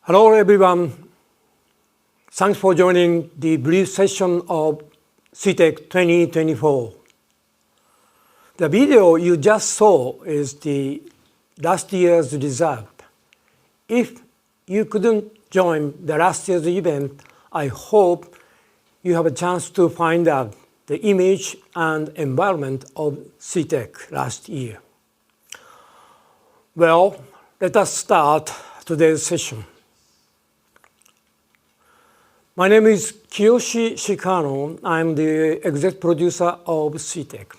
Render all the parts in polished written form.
Hello everyone. Thanks for joining the brief session of CEATEC 2024. The video you just saw is the last year's result. If you couldn't join the last year's event, I hope you have a chance to find out the image and environment of CEATEC last year. Well, let us start today's session. My name is Kiyoshi Shikano. I'm the executive producer of CEATEC.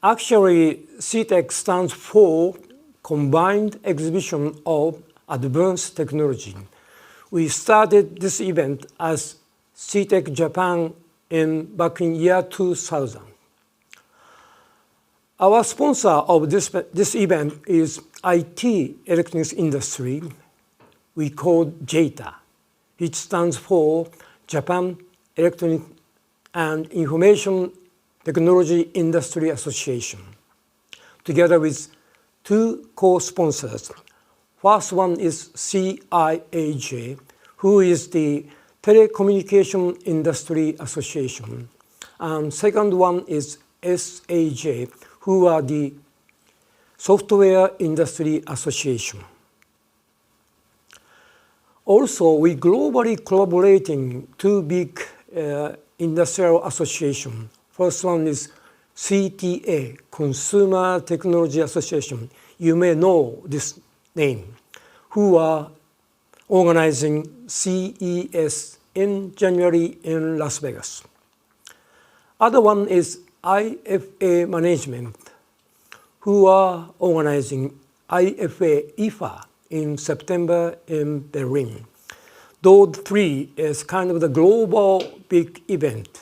Actually, CEATEC stands for Combined Exhibition of Advanced Technology. We started this event as CEATEC Japan back in year 2000. Our sponsor of this event is IT electronics industry. We call JEITA, which stands for Japan Electronic and Information Technology Industry Association, together with two co-sponsors. First one is CEATEC, who is the Telecommunication Industry Association, and second one is SAJ, who are the Software Industry Association. Also, we globally collaborating two big industrial associations. First one is CTA, Consumer Technology Association. You may know this name, who are organizing CES in January in Las Vegas. Other one is IFA Management, who are organizing IFA in September in Berlin. Those three is kind of the global big event.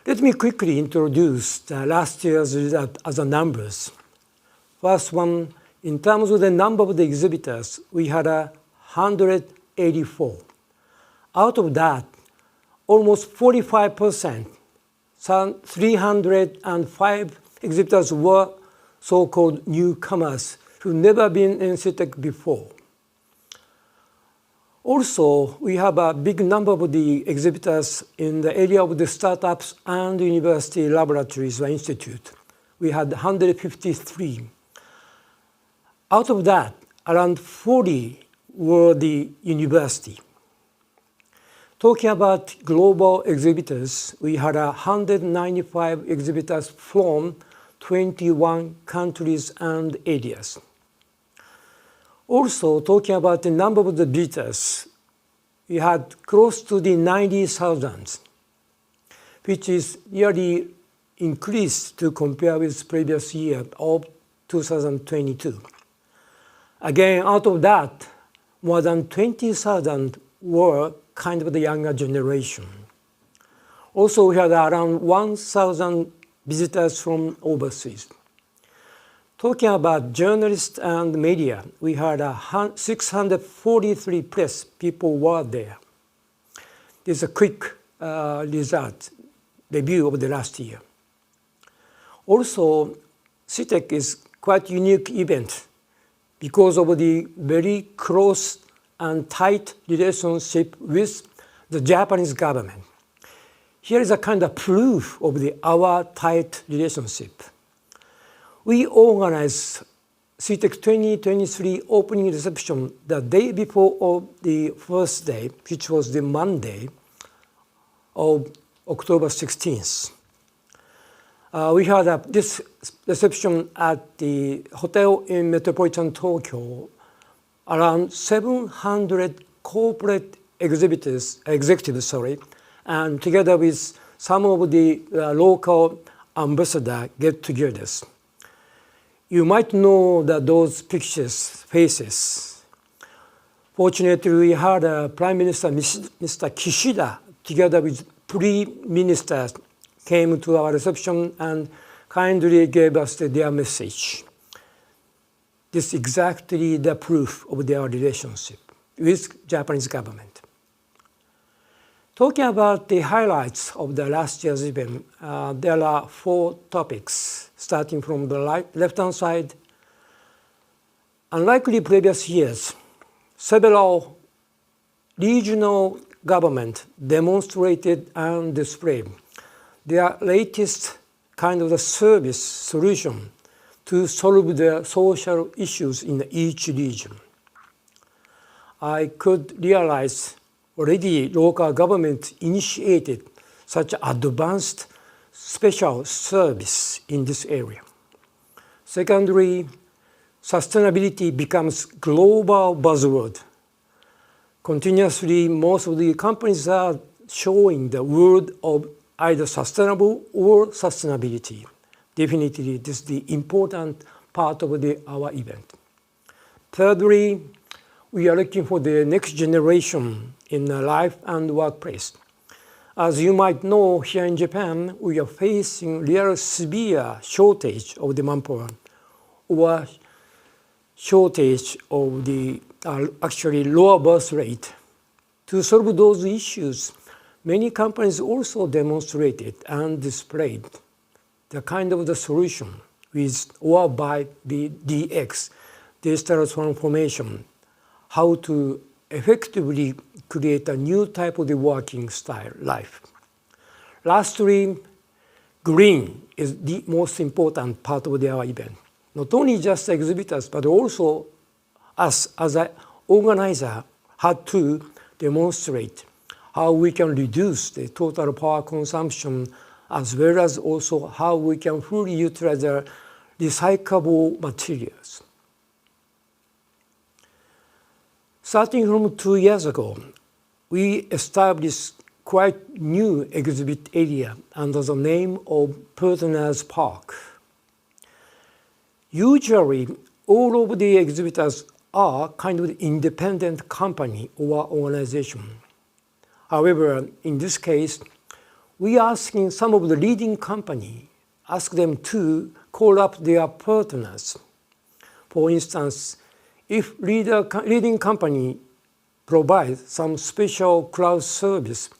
Let me quickly introduce the last year's result as the numbers. First one, in terms of the number of the exhibitors, we had 184. Out of that, almost 45%, 305 exhibitors were so-called newcomers who never been in CEATEC before. Also, we have a big number of the exhibitors in the area of the startups and university laboratories or institute. We had 153. Out of that, around 40 were the university. Talking about global exhibitors, we had 195 exhibitors from 21 countries and areas. Also, talking about the number of the visitors, we had close to the 90,000, which is nearly increased to compare with previous year of 2022. Again, out of that, more than 20,000 were kind of the younger generation. Also, we had around 1,000 visitors from overseas. Talking about journalists and media, we had 643 press people were there. This is a quick result, review of the last year. Also, CEATEC is quite unique event because of the very close and tight relationship with the Japanese government. Here is a kind of proof of our tight relationship. We organized CEATEC 2023 opening reception the day before of the first day, which was the Monday of October 16th. We had this reception at the hotel in metropolitan Tokyo. Around 700 corporate executives, and together with some of the local ambassador get-togethers. You might know that those pictures, faces. Fortunately, we had Prime Minister Mr. Kishida, together with three ministers, came to our reception and kindly gave us their message. This is exactly the proof of their relationship with Japanese government. Talking about the highlights of the last year's event, there are 4 topics, starting from the left-hand side. Unlike previous years, several regional governments demonstrated and displayed their latest kind of the service solution to solve the social issues in each region. I could realize already local government initiated such advanced special service in this area. Secondly, sustainability becomes global buzzword. Continuously, most of the companies are showing the word of either sustainable or sustainability. Definitely, this is the important part of our event. Thirdly, we are looking for the next generation in life and workplace. As you might know, here in Japan, we are facing real severe shortage of the manpower, or shortage of the actually lower birth rate. To solve those issues, many companies also demonstrated and displayed the kind of the solution with or by the DX, digital transformation, how to effectively create a new type of the working style life. Lastly, green is the most important part of our event. Not only just exhibitors, but also us as an organizer had to demonstrate how we can reduce the total power consumption, as well as also how we can fully utilize the recyclable materials. Starting from 2 years ago, we established quite new exhibit area under the name of Partners Park. Usually, all of the exhibitors are kind of independent company or organization. However, in this case, we are asking some of the leading company, ask them to call up their partners. For instance, if leading company provides some special cloud service,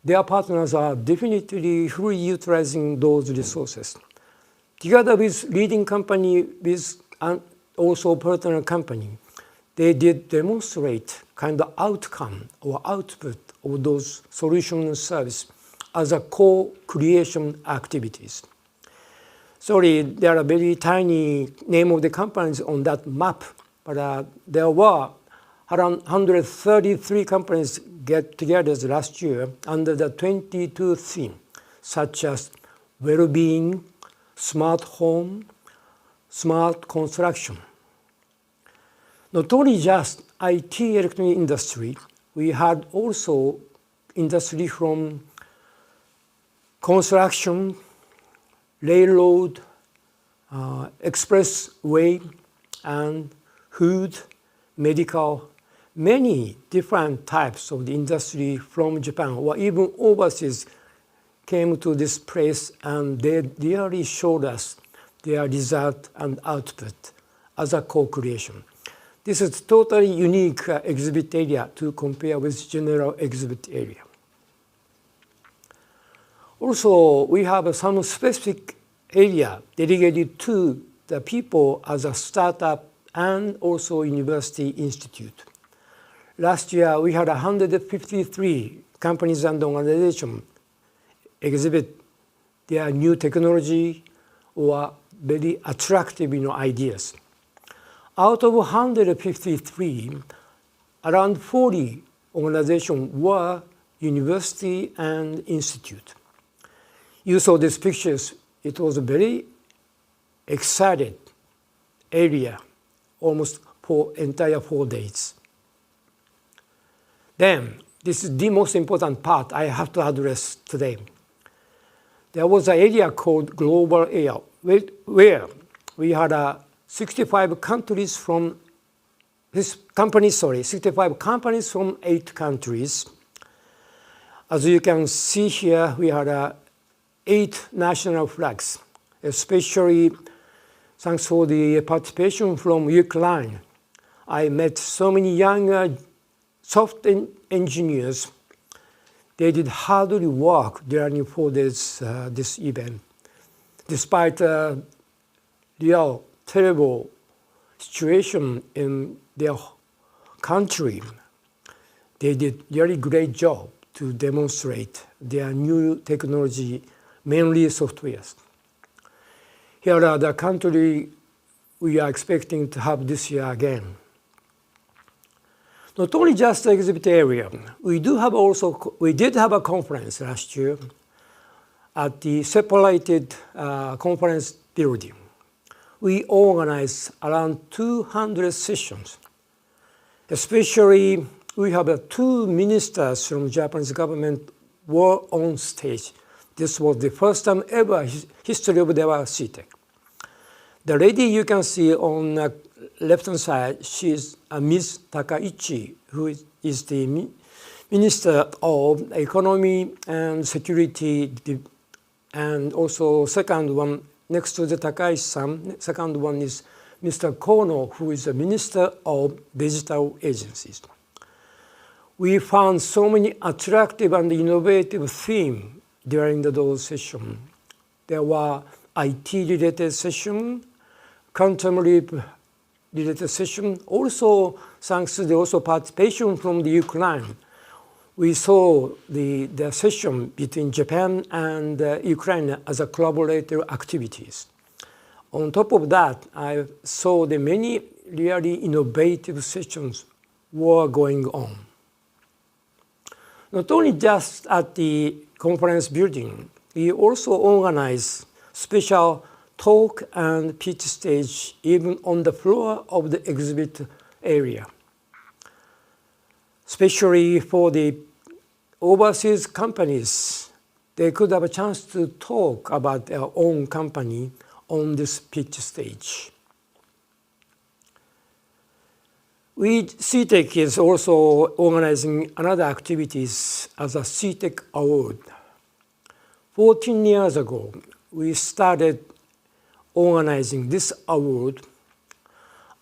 their partners are definitely fully utilizing those resources. Together with leading company and also partner company, they did demonstrate kind of outcome or output of those solution and service as a co-creation activities. Sorry, there are very tiny name of the companies on that map, but there were around 133 companies get together last year under the 22 themes, such as well-being, smart home, smart construction. Not only just IT electronic industry, we had also industry from construction, railroad, expressway, and food, medical, many different types of the industry from Japan or even overseas came to this place, and they really showed us their result and output as a co-creation. This is totally unique exhibit area to compare with general exhibit area. Also, we have some specific area dedicated to the people as a startup and also university institute. Last year, we had 153 companies and organizations exhibit their new technology or very attractive ideas. Out of 153, around 40 organizations were university and institute. You saw these pictures. It was a very excited area, almost for entire 4 days. Then, this is the most important part I have to address today. There was an area called Global Area, where we had 65 companies from 8 countries. As you can see here, we had 8 national flags, especially thanks for the participation from Ukraine. I met so many young software engineers. They did hard work during 4 days this event, despite real terrible situation in their country, they did really great job to demonstrate their new technology, mainly softwares. Here are the country we are expecting to have this year again. Not only just the exhibit area, we did have a conference last year at the separated conference building. We organized around 200 sessions. Especially, we have 2 ministers from Japanese government were on stage. This was the first time ever in history of the CEATEC. The lady you can see on the left-hand side, she is Ms. Takaichi, who is the Minister of Economy and Security, and also second one next to the Takaichi-san, second one is Mr. Kono, who is the Minister of Digital Agencies. We found so many attractive and innovative themes during those sessions. There were IT-related sessions, quantum leap-related sessions. Also, thanks to the participation from the Ukraine, we saw the session between Japan and Ukraine as a collaborative activities. On top of that, I saw the many really innovative sessions were going on. Not only just at the conference building, we also organized special talk and pitch stage even on the floor of the exhibit area. Especially for the overseas companies, they could have a chance to talk about their own company on this pitch stage. CEATEC is also organizing another activities as a CEATEC Award. 14 years ago, we started organizing this award.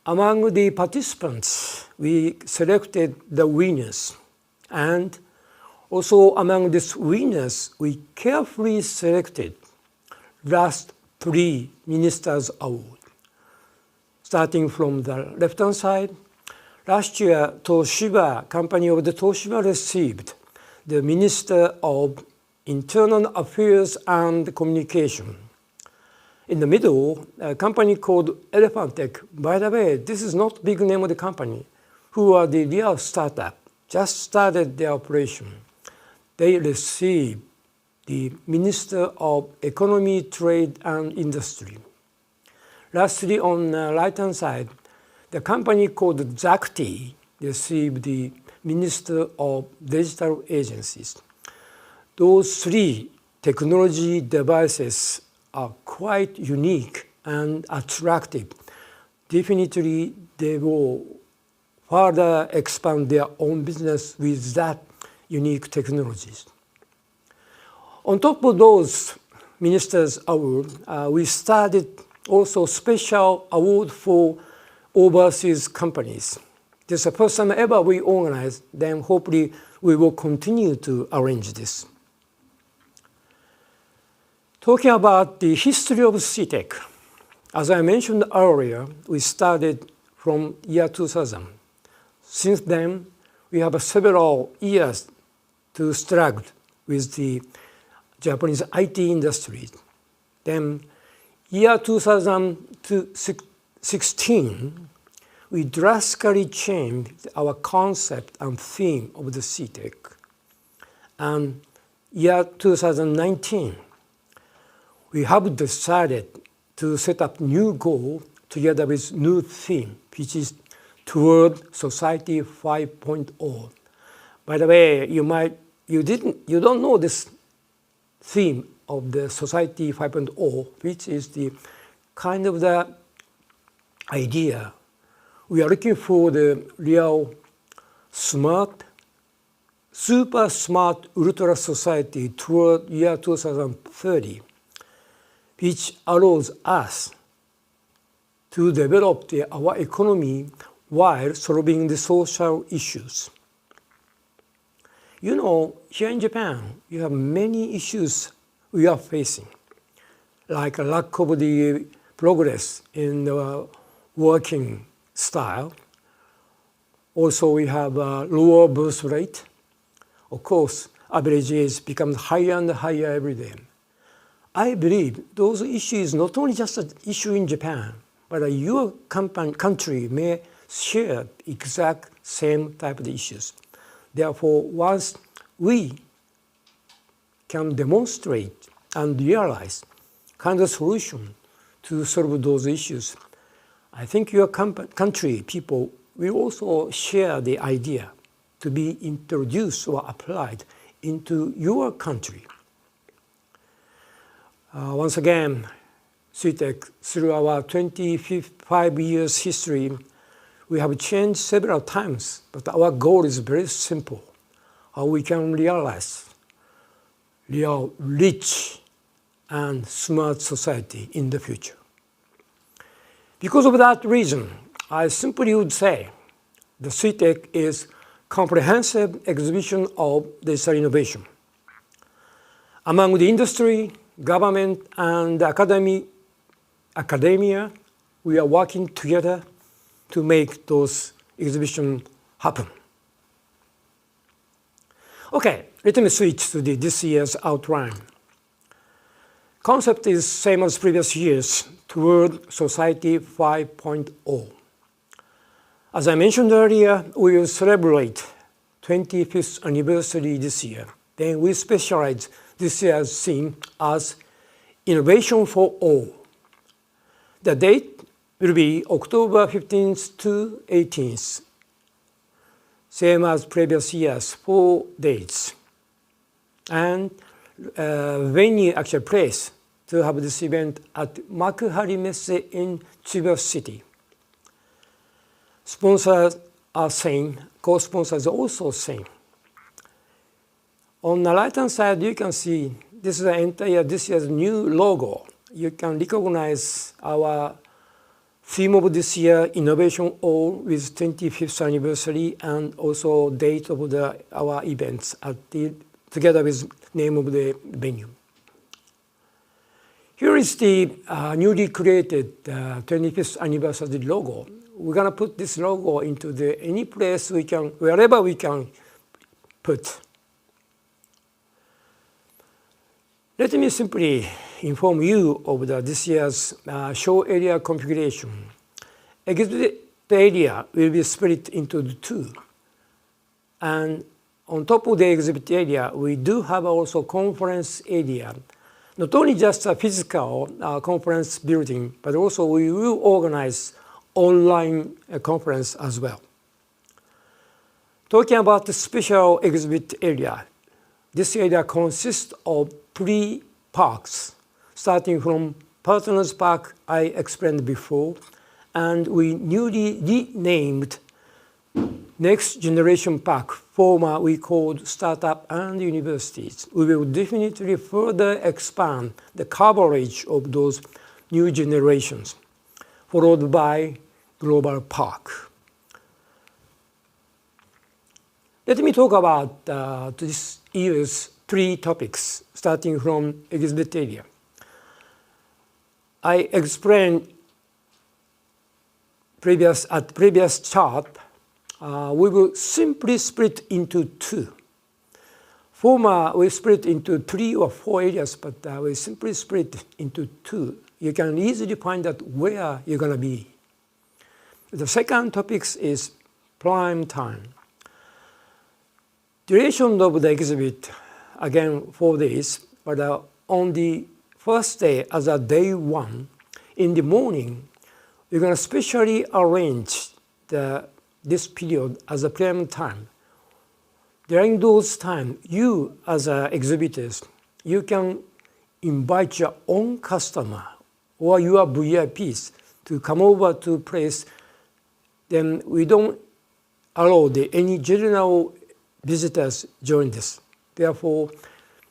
Among the participants, we selected the winners, and also among these winners, we carefully selected last 3 Ministers' Award. Starting from the left-hand side, last year, Toshiba, company of the Toshiba received the Minister of Internal Affairs and Communication. In the middle, a company called Elephantech. By the way, this is not big name of the company, who are the real startup, just started their operation. They received the Minister of Economy, Trade and Industry. Lastly, on the right-hand side, the company called Zakti received the Minister of Digital Agencies. Those 3 technology devices are quite unique and attractive. Definitely, they will further expand their own business with that unique technologies. On top of those Ministers' Award, we started also special award for overseas companies. This is the first time ever we organized, then hopefully we will continue to arrange this. Talking about the history of CEATEC, as I mentioned earlier, we started from year 2000. Since then, we have several years to struggle with the Japanese IT industry. Then, year 2016, we drastically changed our concept and theme of the CEATEC. And year 2019, we have decided to set up new goal together with new theme, which is toward Society 5.0. By the way, you don't know this theme of the Society 5.0, which is the kind of the idea. We are looking for the real smart, super smart ultra society toward year 2030, which allows us to develop our economy while solving the social issues. You know, here in Japan, you have many issues we are facing, like a lack of the progress in the working style. Also, we have a lower birth rate. Of course, average age becomes higher and higher every day. I believe those issues not only just an issue in Japan, but your country may share exact same type of issues. Therefore, once we can demonstrate and realize kind of solution to solve those issues, I think your country people will also share the idea to be introduced or applied into your country. Once again, CEATEC, through our 25 years history, we have changed several times, but our goal is very simple: how we can realize real rich and smart society in the future. Because of that reason, I simply would say the CEATEC is comprehensive exhibition of digital innovation. Among the industry, government, and academia, we are working together to make those exhibitions happen. Okay, let me switch to this year's outline. Concept is same as previous years, toward Society 5.0. As I mentioned earlier, we will celebrate 25th anniversary this year. Then we specialize this year's theme as Innovation for All. The date will be October 15th to 18th. Same as previous years, 4 dates. And venue, actually place, to have this event at Makuhari Messe in Chiba City. Sponsors are same, co-sponsors are also same. On the right-hand side, you can see this is the entire this year's new logo. You can recognize our theme of this year, Innovation All, with 25th anniversary, and also date of our events together with name of the venue. Here is the newly created 25th anniversary logo. We're gonna put this logo into any place we can, wherever we can put. Let me simply inform you of this year's show area configuration. Exhibit area will be split into two. And on top of the exhibit area, we do have also conference area. Not only just a physical conference building, but also we will organize online conference as well. Talking about the special exhibit area, this area consists of 3 parks, starting from Partners Park I explained before, and we newly renamed Next Generation Park, former we called Startup and Universities. We will definitely further expand the coverage of those new generations, followed by Global Park. Let me talk about this year's 3 topics, starting from exhibit area. I explained previous chart, we will simply split into 2. Former, we split into 3 or 4 areas, but we simply split into 2. You can easily find out where you're going to be. The second topic is prime time. Duration of the exhibit, again 4 days, but on the first day, as a day 1, in the morning, we're going to specially arrange this period as a prime time. During those times, you as exhibitors, you can invite your own customer or your VIPs to come over to place. Then we don't allow any general visitors join this. Therefore,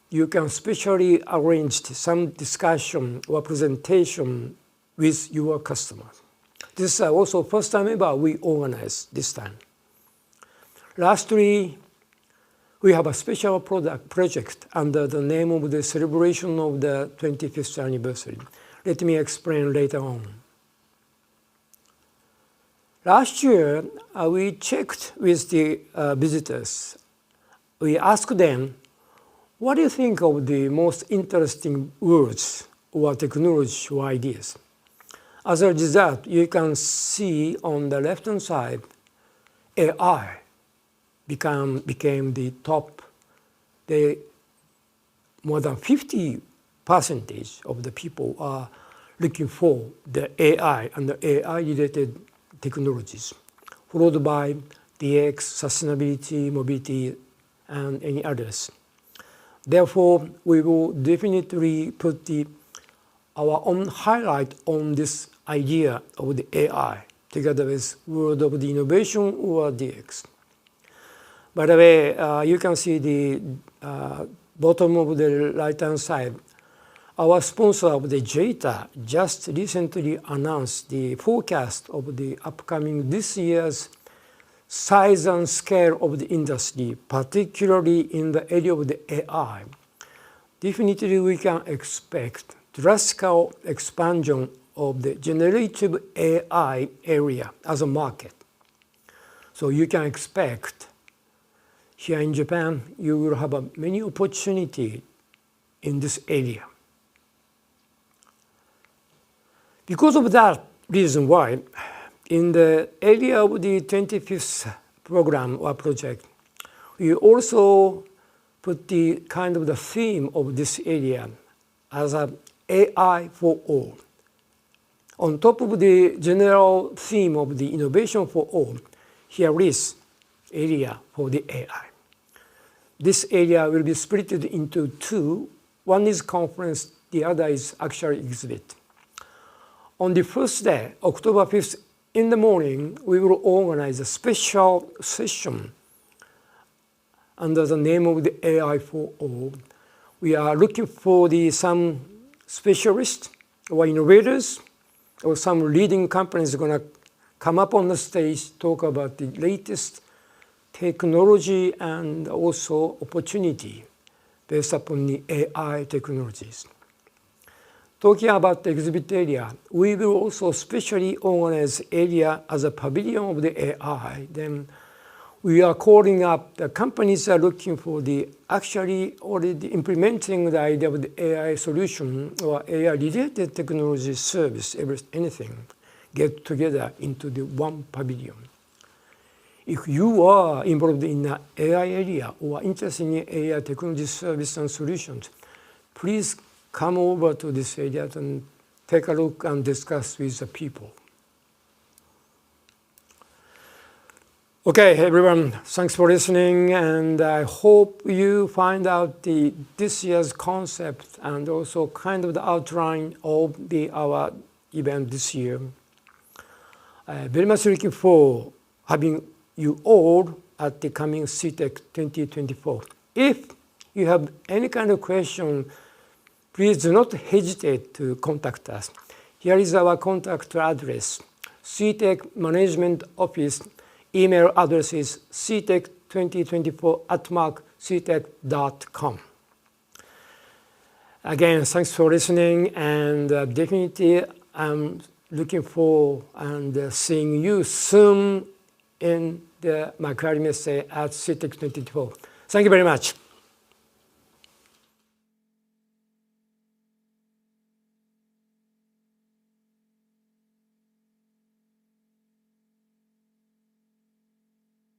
you can specially arrange some discussion or presentation with your customers. This is also first time ever we organize this time. Lastly, we have a special project under the name of the celebration of the 25th anniversary. Let me explain later on. Last year, we checked with the visitors. We asked them, what do you think of the most interesting words or technology or ideas? As a result, you can see on the left-hand side, AI became the top. More than 50% of the people are looking for the AI and the AI-related technologies, followed by DX, sustainability, mobility, and any others. Therefore, we will definitely put our own highlight on this idea of the AI together with word of the innovation or DX. By the way, you can see the bottom of the right-hand side. Our sponsor of the CEATEC just recently announced the forecast of the upcoming this year's size and scale of the industry, particularly in the area of the AI. Definitely, we can expect drastic expansion of the generative AI area as a market. So you can expect here in Japan, you will have many opportunities in this area. Because of that reason why, in the area of the 25th program or project, we also put the kind of the theme of this area as an AI for all. On top of the general theme of the innovation for all, here is area for the AI. This area will be split into two. One is conference, the other is actual exhibit. On the first day, October 5th, in the morning, we will organize a special session under the name of the AI for All. We are looking for some specialists or innovators or some leading companies are going to come up on the stage, talk about the latest technology and also opportunity based upon the AI technologies. Talking about the exhibit area, we will also specially organize area as a pavilion of the AI. Then we are calling up the companies that are looking for the actually already implementing the idea of the AI solution or AI-related technology service, anything, get together into the one pavilion. If you are involved in the AI area or interested in AI technology service and solutions, please come over to this area and take a look and discuss with the people. Okay, everyone, thanks for listening, and I hope you find out this year's concept and also kind of the outline of our event this year. I'm very much looking forward having you all at the coming CEATEC 2024. If you have any kind of question, please do not hesitate to contact us. Here is our contact address, CEATEC Management Office. Email address is ceatec2024@ceatec.com. Again, thanks for listening, and definitely I'm looking forward and seeing you soon in the Macquarie Messe at CEATEC 2024. Thank you very much.